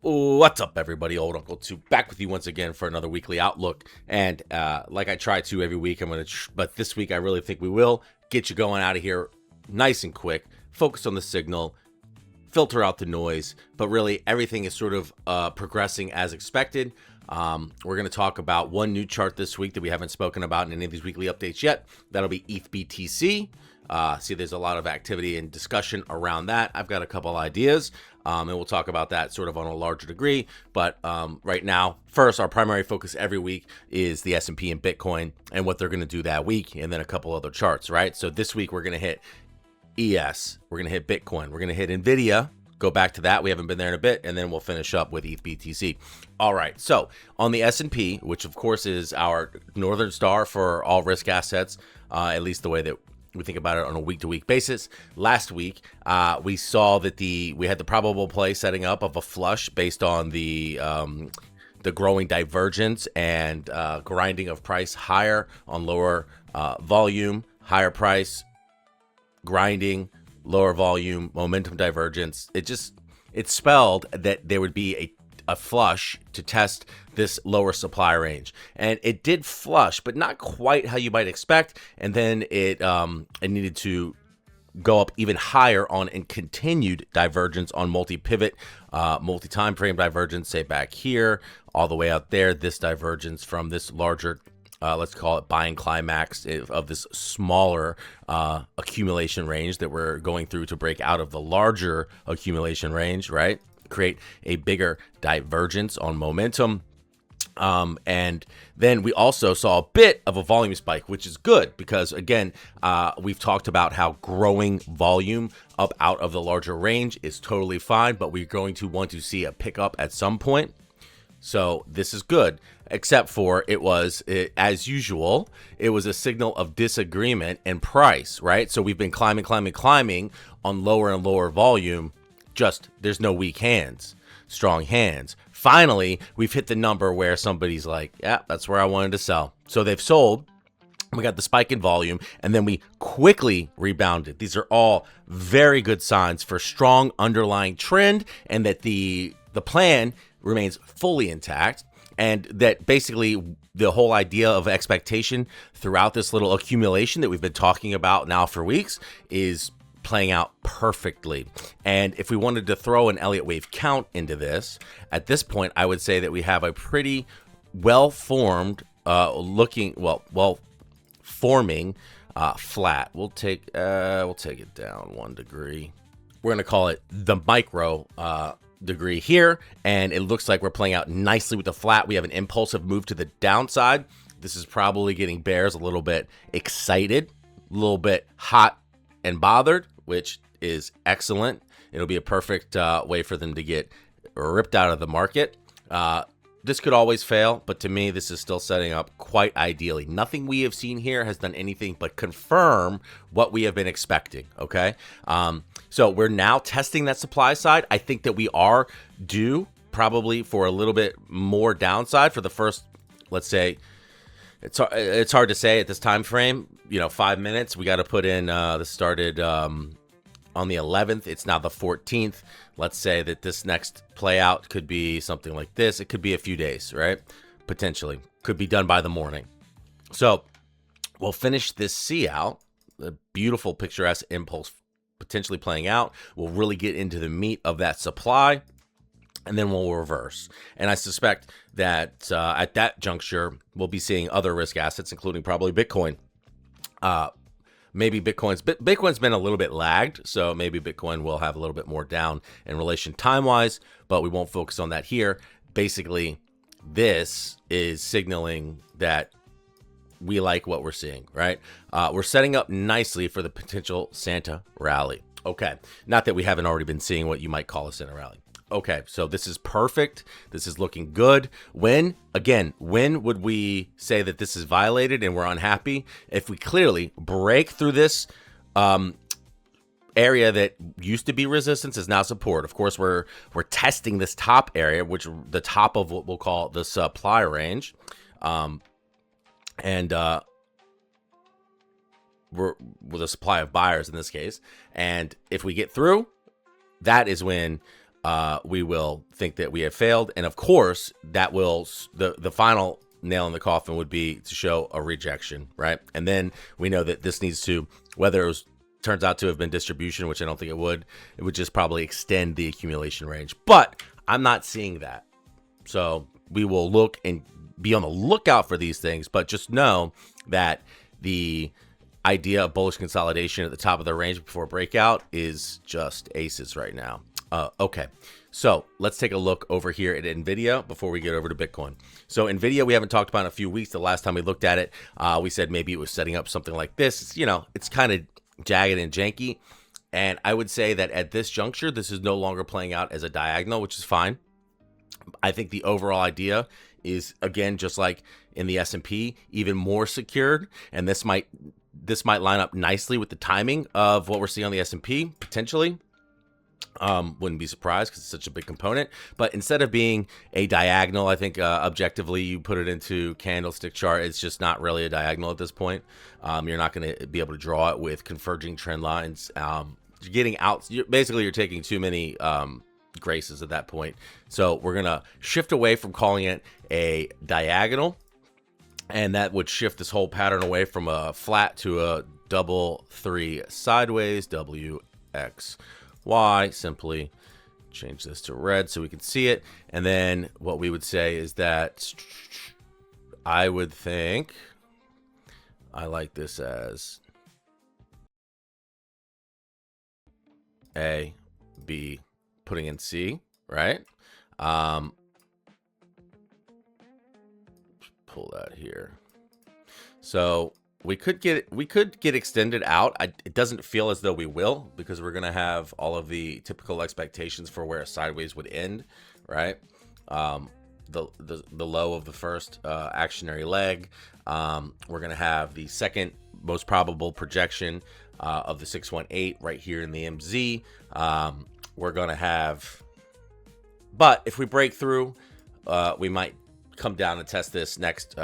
What's up, everybody? Old Uncle 2 back with you once again for another weekly outlook. And like I try to every week, but this week I really think we will get you going out of here nice and quick. Focus on the signal, filter out the noise, but really everything is sort of progressing as expected. We're going to talk about one new chart this week that we haven't spoken about in any of these weekly updates yet. That'll be ETH BTC. See, there's a lot of activity and discussion around that. I've got a couple ideas, and we'll talk about that sort of on a larger degree. But right now, first, our primary focus every week is the S&P and Bitcoin and what they're going to do that week, and then a couple other charts, right? So this week, we're going to hit ES, we're going to hit Bitcoin, we're going to hit NVIDIA, go back to that. We haven't been there in a bit, and then we'll finish up with ETH BTC. All right, so on the S&P, which of course is our northern star for all risk assets, at least the way that we think about it on a week-to-week basis. Last week, we saw that we had the probable play setting up of a flush based on the growing divergence and grinding of price higher on lower volume, higher price, grinding, lower volume, momentum divergence. It spelled that there would be a flush to test this lower supply range, and it did flush, but not quite how you might expect. And then it needed to go up even higher on and continued divergence on multi-pivot, multi-time frame divergence, say back here, all the way out there. This divergence from this larger, let's call it buying climax of this smaller accumulation range that we're going through to break out of the larger accumulation range, right? Create a bigger divergence on momentum. And then we also saw a bit of a volume spike, which is good because, again, we've talked about how growing volume up out of the larger range is totally fine, but we're going to want to see a pickup at some point. So this is good, except for as usual, it was a signal of disagreement and price, right? So we've been climbing on lower and lower volume. Just there's no weak hands, strong hands. Finally, we've hit the number where somebody's like, yeah, that's where I wanted to sell. So they've sold. We got the spike in volume, and then we quickly rebounded. These are all very good signs for strong underlying trend, and that the plan remains fully intact, and that basically the whole idea of expectation throughout this little accumulation that we've been talking about now for weeks is playing out perfectly. And if we wanted to throw an Elliott Wave count into this, at this point, I would say that we have a pretty well-formed, forming flat. We'll take it down 1 degree. We're going to call it the micro degree here, and it looks like we're playing out nicely with the flat. We have an impulsive move to the downside. This is probably getting bears a little bit excited, a little bit hot and bothered, which is excellent. It'll be a perfect way for them to get ripped out of the market. This could always fail, but to me, this is still setting up quite ideally. Nothing we have seen here has done anything but confirm what we have been expecting, okay? So we're now testing that supply side. I think that we are due probably for a little bit more downside for the first, let's say, it's hard to say at this time frame, 5 minutes. We got to put in, this started on the 11th. It's now the 14th. Let's say that this next play out could be something like this. It could be a few days, right? Potentially. Could be done by the morning. So we'll finish this C out, the beautiful picturesque impulse potentially playing out. We'll really get into the meat of that supply, and then we'll reverse. And I suspect that at that juncture, we'll be seeing other risk assets, including probably Bitcoin. Maybe Bitcoin's been a little bit lagged, so maybe Bitcoin will have a little bit more down in relation time-wise, but we won't focus on that here. Basically, this is signaling that we like what we're seeing, right? We're setting up nicely for the potential Santa rally. Okay, not that we haven't already been seeing what you might call a Santa rally. Okay, so this is perfect. This is looking good. When would we say that this is violated and we're unhappy? If we clearly break through this area that used to be resistance is now support. Of course, we're testing this top area, which the top of what we'll call the supply range. And we're with a supply of buyers in this case. And if we get through, that is when we will think that we have failed. And of course, that will, the final nail in the coffin would be to show a rejection, right? And then we know that this needs to, whether it turns out to have been distribution, which I don't think it would just probably extend the accumulation range. But I'm not seeing that. So we will look and be on the lookout for these things, but just know that the idea of bullish consolidation at the top of the range before breakout is just aces right now. Okay, so let's take a look over here at NVIDIA before we get over to Bitcoin. So NVIDIA, we haven't talked about in a few weeks. The last time we looked at it, we said maybe it was setting up something like this. It's, you know, it's kind of jagged and janky. And I would say that at this juncture, this is no longer playing out as a diagonal, which is fine. I think the overall idea is, again, just like in the S&P, even more secured. And this might line up nicely with the timing of what we're seeing on the S&P, potentially. Wouldn't be surprised because it's such a big component. But instead of being a diagonal, I think objectively you put it into candlestick chart, it's just not really a diagonal at this point. You're not going to be able to draw it with converging trend lines. You're getting out. Basically, you're taking too many graces at that point. So we're going to shift away from calling it a diagonal. And that would shift this whole pattern away from a flat to a double three sideways, WXY. Simply change this to red so we can see it. And then what we would say is that I would think I like this as A, B, putting in C, right? Pull that here. So we could get extended out. It doesn't feel as though we will, because we're gonna have all of the typical expectations for where a sideways would end, right? The low of the first actionary leg. We're gonna have the second most probable projection of the 618 right here in the MZ. We're gonna have, but if we break through, we might come down and test this next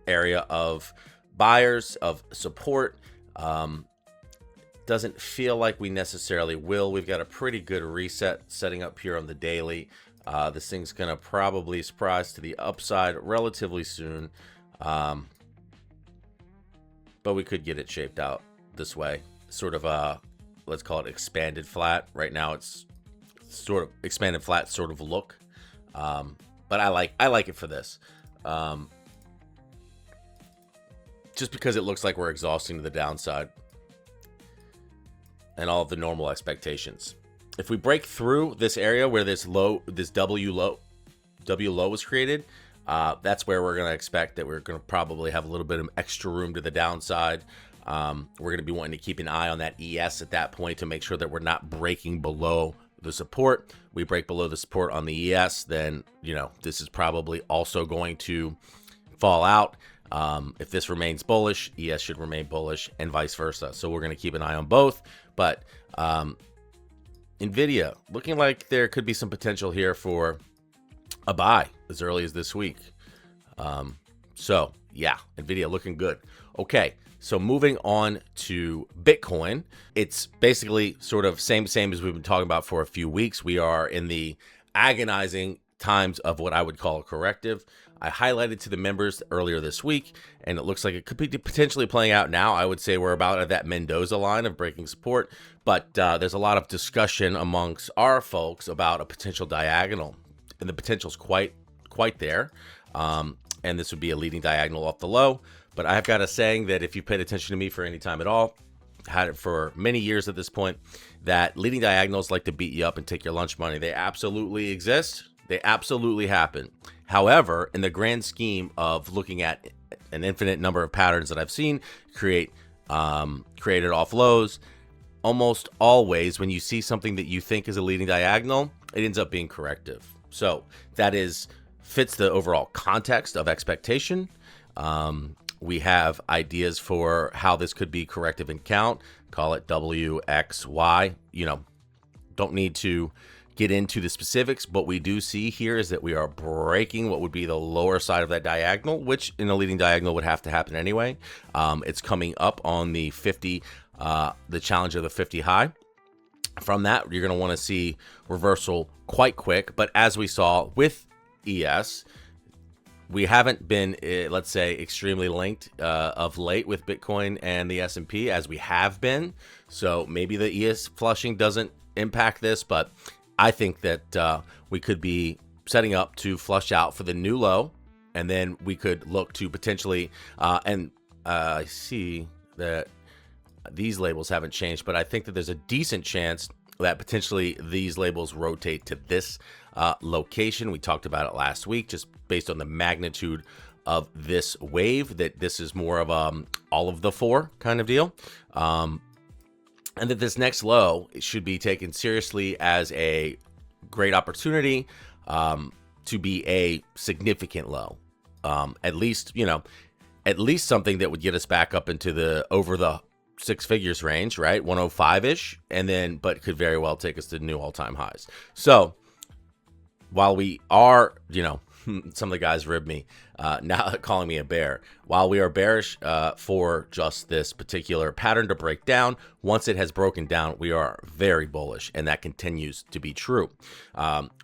area of buyers, of support. Doesn't feel like we necessarily will. We've got a pretty good reset setting up here on the daily. This thing's gonna probably surprise to the upside relatively soon, but we could get it shaped out this way, sort of a, let's call it expanded flat. Right now it's sort of expanded flat sort of look, but I like it for this, just because it looks like we're exhausting to the downside and all of the normal expectations. If we break through this area where this W low was created, that's where we're going to expect that we're going to probably have a little bit of extra room to the downside. We're going to be wanting to keep an eye on that ES at that point to make sure that we're not breaking below the support. We break below the support on the ES, then, you know, this is probably also going to fall out. If this remains bullish, ES should remain bullish, and vice versa. So we're going to keep an eye on both. But NVIDIA looking like there could be some potential here for a buy as early as this week. So yeah, NVIDIA looking good. Okay, so moving on to Bitcoin, it's basically sort of same as we've been talking about for a few weeks. We are in the agonizing times of what I would call a corrective. I highlighted to the members earlier this week, and it looks like it could be potentially playing out now. I would say we're about at that Mendoza line of breaking support, but there's a lot of discussion amongst our folks about a potential diagonal, and the potential's quite there. And this would be a leading diagonal off the low. But I've got a saying that if you paid attention to me for any time at all, had it for many years at this point, that leading diagonals like to beat you up and take your lunch money. They absolutely exist. They absolutely happen. However, in the grand scheme of looking at an infinite number of patterns that I've seen created off lows, almost always when you see something that you think is a leading diagonal, it ends up being corrective. So that fits the overall context of expectation. We have ideas for how this could be corrective in count. Call it WXY. You know, don't need to get into the specifics, but we do see here is that we are breaking what would be the lower side of that diagonal, which in a leading diagonal would have to happen anyway. It's coming up on the 50, the challenge of the 50 high. From that, you're going to want to see reversal quite quick. But as we saw with ES, we haven't been, let's say, extremely linked of late with Bitcoin and the S&P as we have been. So maybe the ES flushing doesn't impact this, but I think that we could be setting up to flush out for the new low, and then we could look to potentially, I see that these labels haven't changed, but I think that there's a decent chance that potentially these labels rotate to this location. We talked about it last week, just based on the magnitude of this wave, that this is more of all of the four kind of deal. And that this next low should be taken seriously as a great opportunity to be a significant low. At least something that would get us back up into the over the six figures range, right? 105-ish, and then, but could very well take us to new all-time highs. So while we are, some of the guys ribbed me, now calling me a bear. While we are bearish for just this particular pattern to break down, once it has broken down, we are very bullish, and that continues to be true.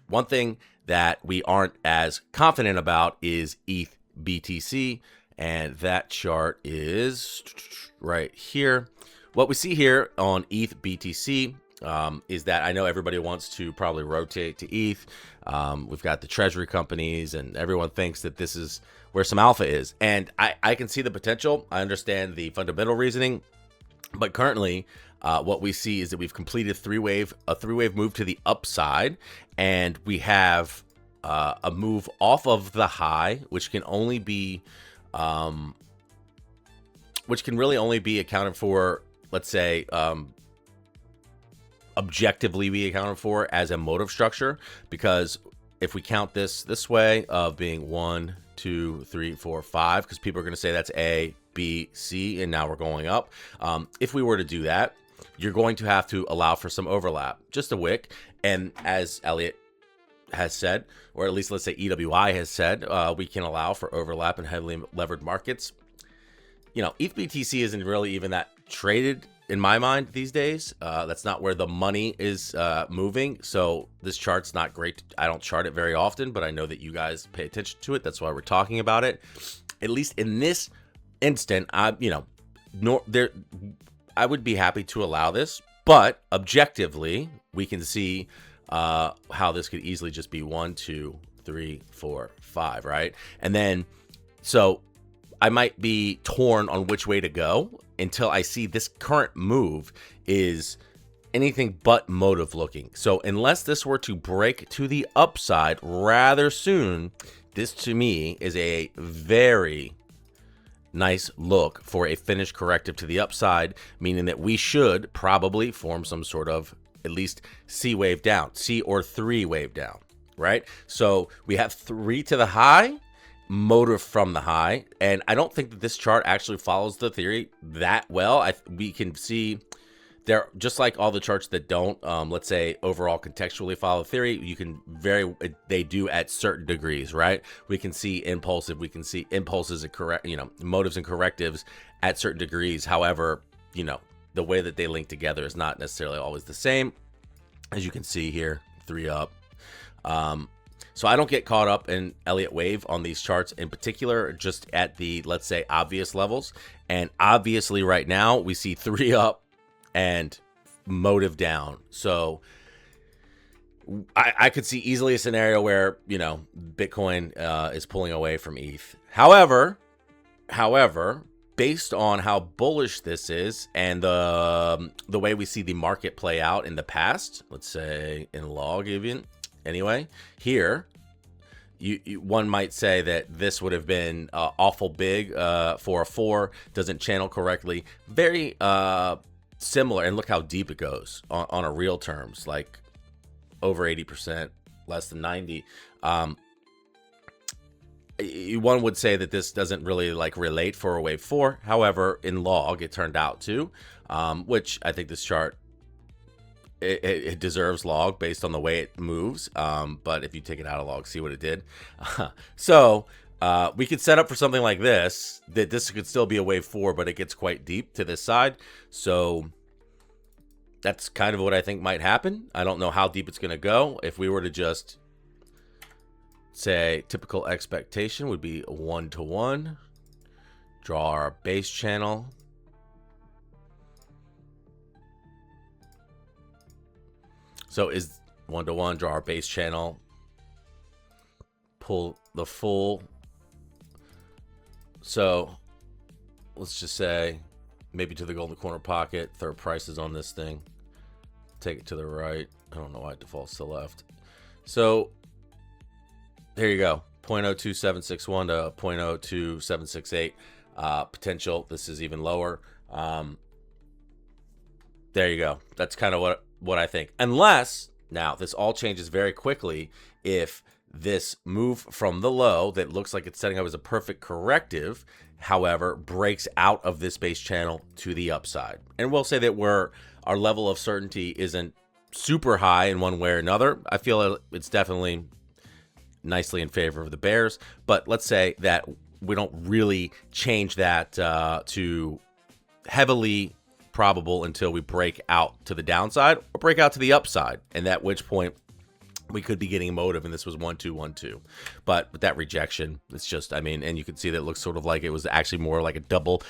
One thing that we aren't as confident about is ETH BTC, and that chart is right here. What we see here on ETH BTC is that I know everybody wants to probably rotate to ETH. We've got the treasury companies, and everyone thinks that this is where some alpha is. And I can see the potential. I understand the fundamental reasoning. But currently, what we see is that we've completed a three-wave move to the upside, and we have a move off of the high, which can only be really only be accounted for, let's say, objectively be accounted for as a motive structure, because if we count this way of being 1, 2, 3, 4, 5, because people are going to say that's A, B, C, and now we're going up. If we were to do that, you're going to have to allow for some overlap, just a wick. And as Elliott has said, or at least let's say EWI has said, we can allow for overlap in heavily levered markets. ETH BTC isn't really even that traded in my mind these days. That's not where the money is moving. So this chart's not great. I don't chart it very often, but I know that you guys pay attention to it. That's why we're talking about it. At least in this instant, I would be happy to allow this, but objectively, we can see how this could easily just be 1, 2, 3, 4, 5, right? And then, so I might be torn on which way to go until I see this current move is anything but motive looking. So unless this were to break to the upside rather soon, this to me is a very nice look for a finished corrective to the upside, meaning that we should probably form some sort of at least C wave down, C or 3 wave down, right? So we have 3 to the high, motive from the high, and I don't think that this chart actually follows the theory that well. We can see there, just like all the charts that don't, let's say, overall contextually follow theory, they do at certain degrees, right? We can see impulsive, we can see impulses and motives and correctives at certain degrees. However, the way that they link together is not necessarily always the same. As you can see here, 3 up. So I don't get caught up in Elliott Wave on these charts in particular, just at the, let's say, obvious levels. And obviously right now we see 3 up and motive down. So I could see easily a scenario where, Bitcoin is pulling away from ETH. However, based on how bullish this is and the way we see the market play out in the past, let's say in log even, anyway, here, one might say that this would have been awful big for a 4, doesn't channel correctly. Very similar, and look how deep it goes on a real terms, like over 80%, less than 90. One would say that this doesn't really relate for a wave 4. However, in log, it turned out to, which I think this chart, it deserves log based on the way it moves. But if you take it out of log, see what it did. So we could set up for something like this, that this could still be a wave 4, but it gets quite deep to this side. So That's kind of what I think might happen. I don't know how deep it's going to go. If we were to just say typical expectation would be 1-to-1, draw our base channel. So is 1-to-1, draw our base channel, pull the full. So let's just say maybe to the golden corner pocket, throw prices on this thing, take it to the right. I don't know why it defaults to the left. So there you go, 0.02761 to 0.02768 potential. This is even lower. There you go. That's kind of what I think. Unless, now this all changes very quickly if this move from the low that looks like it's setting up as a perfect corrective, however, breaks out of this base channel to the upside. And we'll say that our level of certainty isn't super high in one way or another. I feel it's definitely nicely in favor of the bears, but let's say that we don't really change that to heavily probable until we break out to the downside or break out to the upside, and at which point we could be getting a motive, and this was 1-2-1-2. But with that rejection, it's just, I mean, and you can see that it looks sort of like it was actually more like a double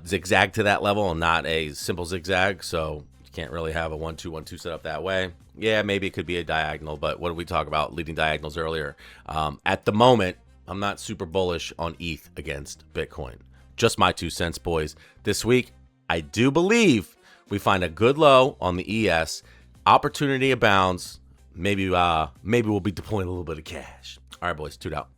zigzag to that level and not a simple zigzag, so you can't really have a 1-2-1-2 set up that way. Yeah, maybe it could be a diagonal, but what did we talk about leading diagonals earlier? At the moment, I'm not super bullish on ETH against Bitcoin. Just my 2 cents, boys. This week, I do believe we find a good low on the ES. Opportunity abounds. Maybe we'll be deploying a little bit of cash. All right, boys, toot out.